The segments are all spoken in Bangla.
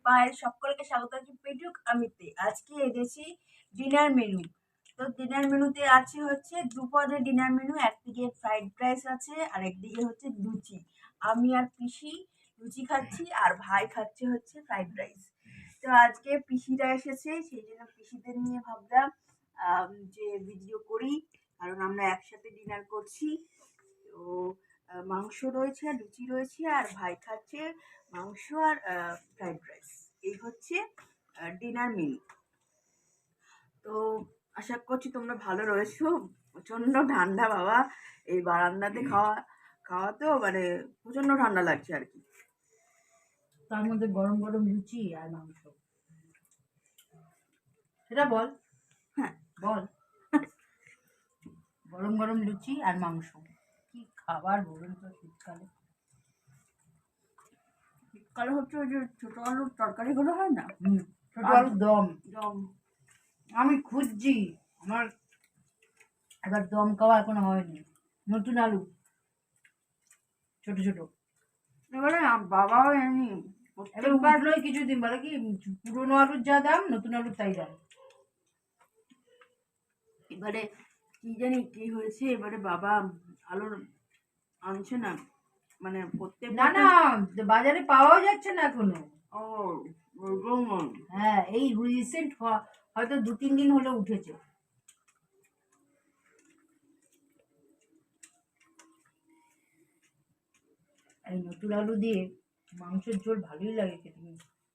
পায়ের সকলকে স্বাগত জানাচ্ছি পেটুক আমিতে। আজকে এনেছি ডিনার মেনু। তো ডিনার মেনুতে আছে হচ্ছে দুপদের ডিনার মেনু। একদিকে ফ্রাইড রাইস আছে আর একদিকে হচ্ছে লুচি। আমি আর পিসি লুচি খাচ্ছি আর ভাই খাচ্ছে হচ্ছে ফ্রাইড রাইস। তো আজকে পিসিরা এসেছে, সেই জন্য পিসিদের নিয়ে ভাবলাম যে ভিডিও করি, কারণ আমরা একসাথে ডিনার করছি। তো মাংস রয়েছে আর লুচি রয়েছে আর ভাই খাচ্ছে মাংস আর ফ্রাইড রাইস। এই হচ্ছে ডিনার মেনু। তো আশা করছি তোমরা ভালো রয়েছো। প্রচণ্ড ঠান্ডা বাবা, এই বারান্দাতে খাওয়া খাওয়া তো মানে প্রচণ্ড ঠান্ডা লাগছে আর কি। তার মধ্যে গরম গরম লুচি আর মাংস, সেটা বল। হ্যাঁ বল, গরম গরম লুচি আর মাংস কি খাবার বলুন তো শীতকালে? শীতকালে হচ্ছে ওই যে ছোটো আলুর তরকারিগুলো হয় না, ছোট আলুর দম। দম। আমি খুঁজছি, আমার এবার দম খাওয়া এখনো হয়নি। নতুন আলু ছোট ছোট, এবারে বাবাও এনি এবার প্রত্যেকবার উঠলোই কিছুদিন বলে কি পুরোনো আলুর যা দাম নতুন আলুর তাই দাম। এবারে কি জানি কি হয়েছে, এবারে বাবা আলুর আনছে না, মানে না প্রত্যেকবার না, বাজারে পাওয়াও যাচ্ছে না এখনো। ও ওরকম নয়। হ্যাঁ, এই রিসেন্ট হয়তো 2-3 দিন হলো উঠেছে। এই নতুন আলু দিয়ে মাংসের ঝোল ভালোই লাগে খেতে।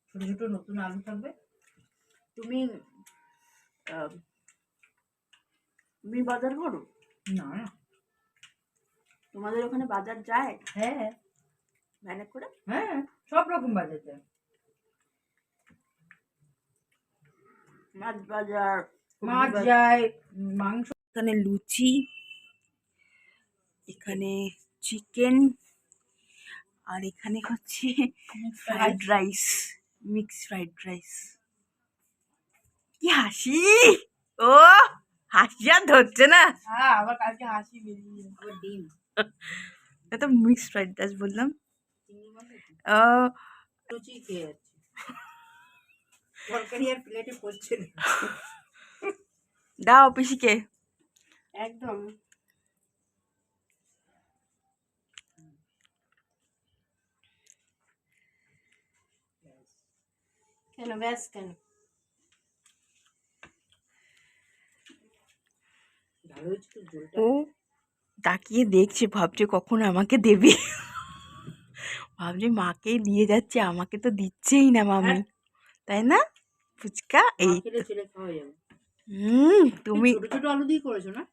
ছোট ছোট নতুন আলু থাকবে। তুমি তুমি বাজার করো? না না, তোমাদের ওখানে বাজার যায় হ্যাঁ ভ্যানে করে? হ্যাঁ, সব রকম বাজার যায়। মাছ বাজার, মাছ যায়, মাংস। এখানে লুচি, এখানে চিকেন, আর এখানে হচ্ছে fried rice, mix fried rice. কি হাসি! ও হাসি আর ধরছে না। হ্যাঁ, আবার কালকে হাসি বেরিয়ে আবার ডিম। এটা মিক্স ফ্রাইড রাইস বললাম। লুচি খেয়ে যাচ্ছে, তরকারি আর প্লেটে পড়ছে না। দাও পিসিকে। একদম। কেন ব্যাস কেন? ভালো হয়েছে তো ঝোলটা। ও তাকিয়ে দেখছে, ভাবছে কখন আমাকে দেবে। ভাবছে মাকে দিয়ে যাচ্ছে, আমাকে তো দিচ্ছেই না মামি, তাই না ফুচকা? এই তো। ছেলে খাওয়া যাবে। তুমি ছোট ছোট আলু দিয়ে করেছো না?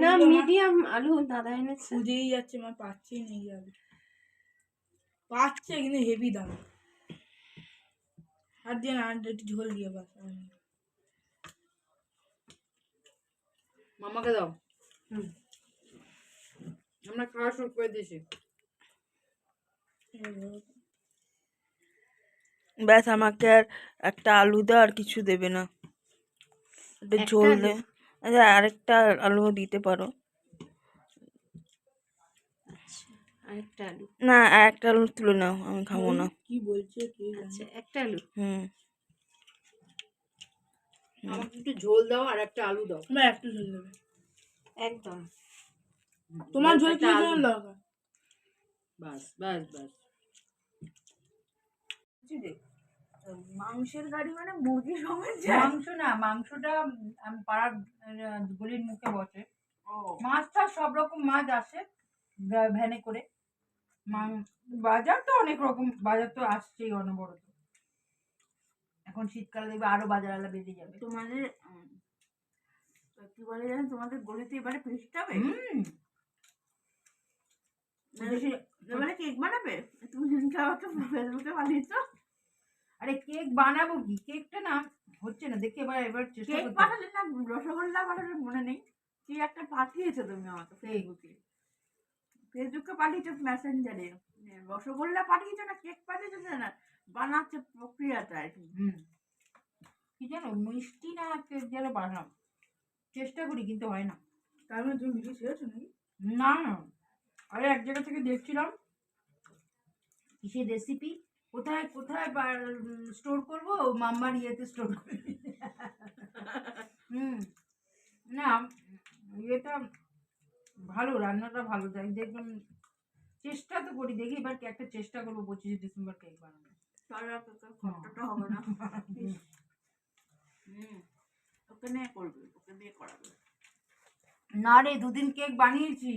না, মিডিয়াম আলু দাদা এনেছে। খুঁজেই যাচ্ছে, আমার পাচ্ছেই নেই আলু। পাচ্ছে কিন্তু হেভি দাম। আর দিয়ে না, আর একটু ঝোল দিয়ে বাস। মামাকে দাও। আমরা খাওয়া শুরু করে দিয়েছি। ব্যাস, আমাকে আর একটা আলু দাও, আর কিছু দেবে না। একটা ঝোল দে। আচ্ছা আরেকটা আলু দিতে পারো। আরেকটা আলু। না আর একটা আলু তুলে নাও, আমি খাবো না। কি বলছে কে আচ্ছা, জানে। একটা আলু। আমাকে একটু ঝোল দাও আর একটা আলু দাও। না একটু ঝোল দেবে। একদম। তোমার ঝোল একটা কি আলু। জন্য দরকার? বাস বাস বাস। মাংসের গাড়ি মানে মুরগি সমেত মাংস না, মাংসটা আমি পাড়ার গলির মুখে বসে। ও মাছ টাছ সব রকম মাছ আসে ভ্যানে করে। বাজার তো অনেক রকম, বাজার তো আসছেই অনবরত। এখন শীতকালে দেখবে আরো বাজার আলা বেড়ে যাবে। তোমাদের কি বলে জানো, তোমাদের গলিতে এবারে ফেস্ট হবে, এবারে কেক বানাবে? তুমি সেদিনকে আবার তো ফেসবুকে বানিয়েছো। আরে কেক বানাবো কি, কেকটা না হচ্ছে না দেখে, এবার চেষ্টা কেক করতে হবে। পাঠালে না, রসগোল্লা পাঠালে মনে নেই, কি একটা পাঠিয়েছো তুমি আমাকে ফেসবুকে। ফেসবুকে পাঠিয়েছো মেসেঞ্জারে, রসগোল্লা পাঠিয়েছো না কেক পাঠিয়েছো না, বানাচ্ছে প্রক্রিয়াটা আর কি। কি জানো, মিষ্টি না কেক যেন বানাও, চেষ্টা করি কিন্তু হয় না। তার মানে তুমি ভিডিও ছেড়েছো নাকি? না না, আরে এক জায়গা থেকে দেখছিলাম কিসের রেসিপি, কোথায় কোথায় স্টোর করবো? মাম্মার ইয়েতে স্টোর করবি। হুম, না ইয়েটা ভালো, রান্নাটা ভালো। তাই দেখবেন, চেষ্টা তো করি, দেখি এবার একটা চেষ্টা করবো 25 ডিসেম্বর কেক বানানো। তাহলে আর তোর খরচাটা হবে না। ওকে নিয়ে করবি, ওকে দিয়ে করাবে। না রে, 2 দিন কেক বানিয়েছি,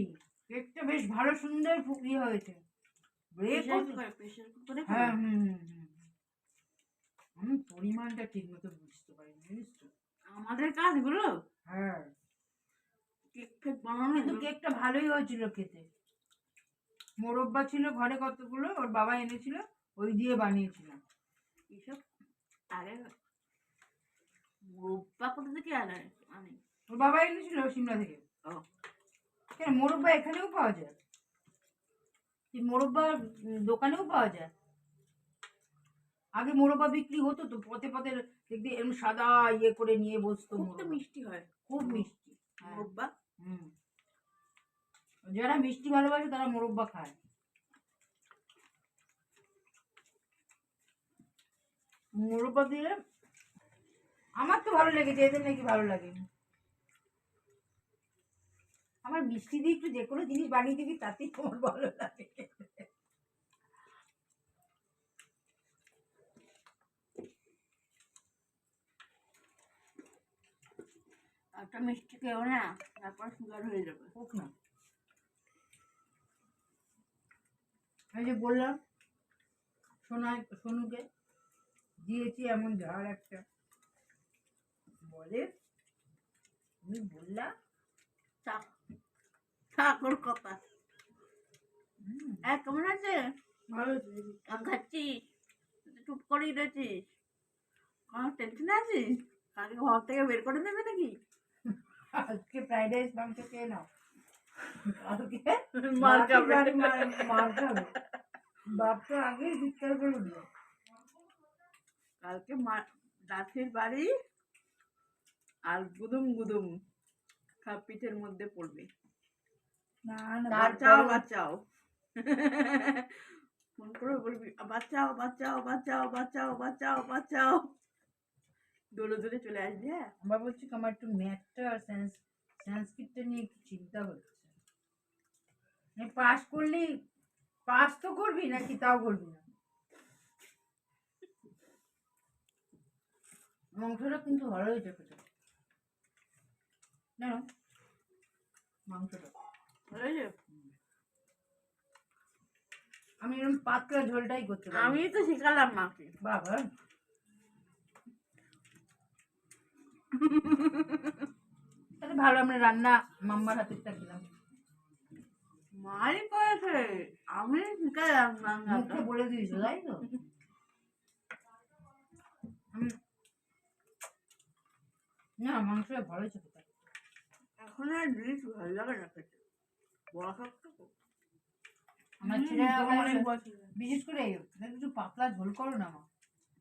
কেকটা বেশ ভালো সুন্দর ফুকিয়ে হয়েছে। প্রেশার কুকারে হ্যাঁ, আমি পরিমাণটা ঠিক মতো বুঝতে পারি, জানিস তো। আমাদের কাজগুলো হ্যাঁ, কেক ফেক বানানো কিন্তু কেকটা ভালোই হয়েছিল খেতে। মোরব্বা ছিল ঘরে কতগুলো, ওর বাবা এনেছিল, ওই দিয়ে বানিয়েছিলাম। এইসব আরে মোরব্বা কোথা থেকে আনে? ওর বাবা এনেছিল সিমলা থেকে। ও কেন, মোরব্বা এখানেও পাওয়া যায়, এই মোরব্বা দোকানেও পাওয়া যায়। আগে মোরব্বা বিক্রি হতো তো, পথে পথে দেখবি এরকম সাদা ইয়ে করে নিয়ে বসতো। খুব তো মোরব্বা মিষ্টি হয় খুব মিষ্টি। হ্যাঁ। মোরব্বা। হুম, যারা মিষ্টি ভালোবাসে তারা মোরব্বা খায়। মোরব্বা দিলে আমার তো ভালো লেগেছে, এদের নাকি ভালো লাগে। আমার মিষ্টি দিয়ে একটু যে কোনো জিনিস বানিয়ে দিবি, তাতেই আমার ভালো লাগে। একটা মিষ্টি খেয়েও না, তারপর সুগার হয়ে যাবে। হোক না, আমি যে বললাম সোনুকে দিয়েছি এমন ঝাড় একটা, বলে তুমি বললা। ঠাকুর কথা। কেমন আছে? ভালো খাচ্ছিস? চুপ করেই রয়েছিস? কোনো টেনশনে আছিস? কালকে ঘর থেকে বের করে দেবে নাকি? আজকে ফ্রাইড রাইস মাংস খেয়ে নাও, কালকে মার খাবে। মার খাবে। বাপ তো আগেই চিৎকার করে উঠলো। কালকে লাঠির বাড়ি আর গুদুম গুদুম সব পিঠের মধ্যে পড়বে। না না, বাঁচাও বাঁচাও। ফোন করে বলবি বাঁচাও বাঁচাও বাঁচাও বাঁচাও বাঁচাও বাঁচাও, দৌড়ে দৌড়ে চলে আসবি। হ্যাঁ, আমরা বলছি আমার একটু ম্যাথটা আর সংস্কৃতটা নিয়ে একটু চিন্তা হচ্ছে। পাস করলি, পাস তো করবি নাকি তাও করবি না। মাংসটা কিন্তু ভালো হয়েছে খেতে, জানো, মাংসটা ভালো হয়েছে? আমি এরকম পাতলা ঝোলটাই করতে পারি। আমি তো শিখালাম মাকে। বাবা, তাহলে ভালো, আমরা রান্না মাম্মার হাতেরটা খেলাম। মাই করেছে, আমি শিখালাম রান্নাটা। মুখে বলে দিয়েছো তাই তো। না, মাংসটা ভালো হয়েছে খেতে। এখন আর জিনিস ভালো লাগে না খেতে, বড় শক্ত তো। আমার ছেলে বিশেষ করে একটু পাতলা ঝোল করো না মা।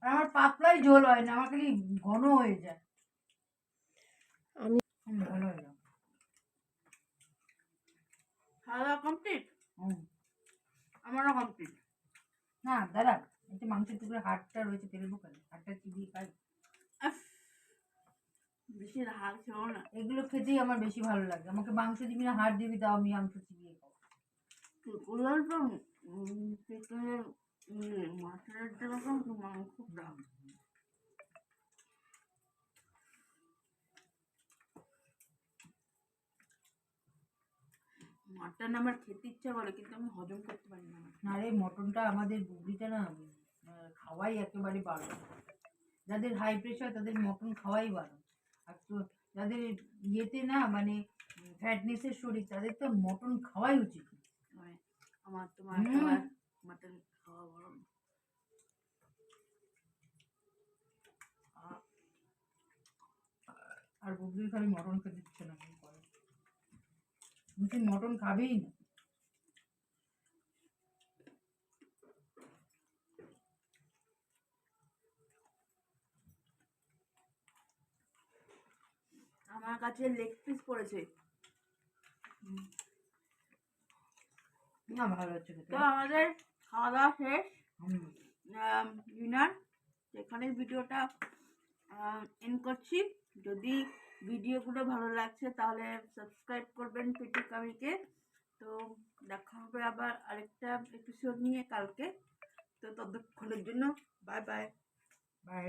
আর আমার পাতলাই ঝোল হয় না, আমার খালি ঘন হয়ে যায়। আমি ভালো হয়ে যায়। খাওয়া কমপ্লিট? আমারও কমপ্লিট। না দাদা, একটু মাংসের টুকরো হাড়টা রয়েছে, তেলের দোকানে হাড়টা চিবিয়ে খাই। বেশি হাল খেও না। এগুলো খেতেই আমার বেশি ভালো লাগে। আমাকে মাংস দিবি না, হাড় দিবি, তাও আমি মাংস চিবিয়ে খাবো। ওগুলো তো চিকেনের মাটনের যেরকম মাংস দাম। মাটন আমার খেতে ইচ্ছা করে, কিন্তু আমি হজম করতে পারি না। না রে, মটনটা আমাদের বুবলিটা না খাওয়াই একেবারে বারণ। যাদের হাই প্রেশার তাদের মটন খাওয়াই বারণ। আর তো যাদের ইয়েতে না, মানে ফ্যাটনেসের শরীর, তাদের তো মটন খাওয়াই উচিত। আমার তো মাটন খাওয়া বারণ। আর বুবলির খালি মটন খেতে ইচ্ছে না, তুই মটন খাবেই না। আমার কাছে লেগ পিস পড়েছে। না, ভালো হচ্ছে খেতে। তো আমাদের খাওয়া দাওয়া শেষ। ডিনার। এখানের ভিডিওটা এন্ড করছি। যদি ভিডিওগুলো ভালো লাগছে তাহলে সাবস্ক্রাইব করবেন পেটুক আমিকে। তো দেখা হবে আবার আরেকটা এপিসোড নিয়ে কালকে। তো ততক্ষণের জন্য বাই বাই। বাই।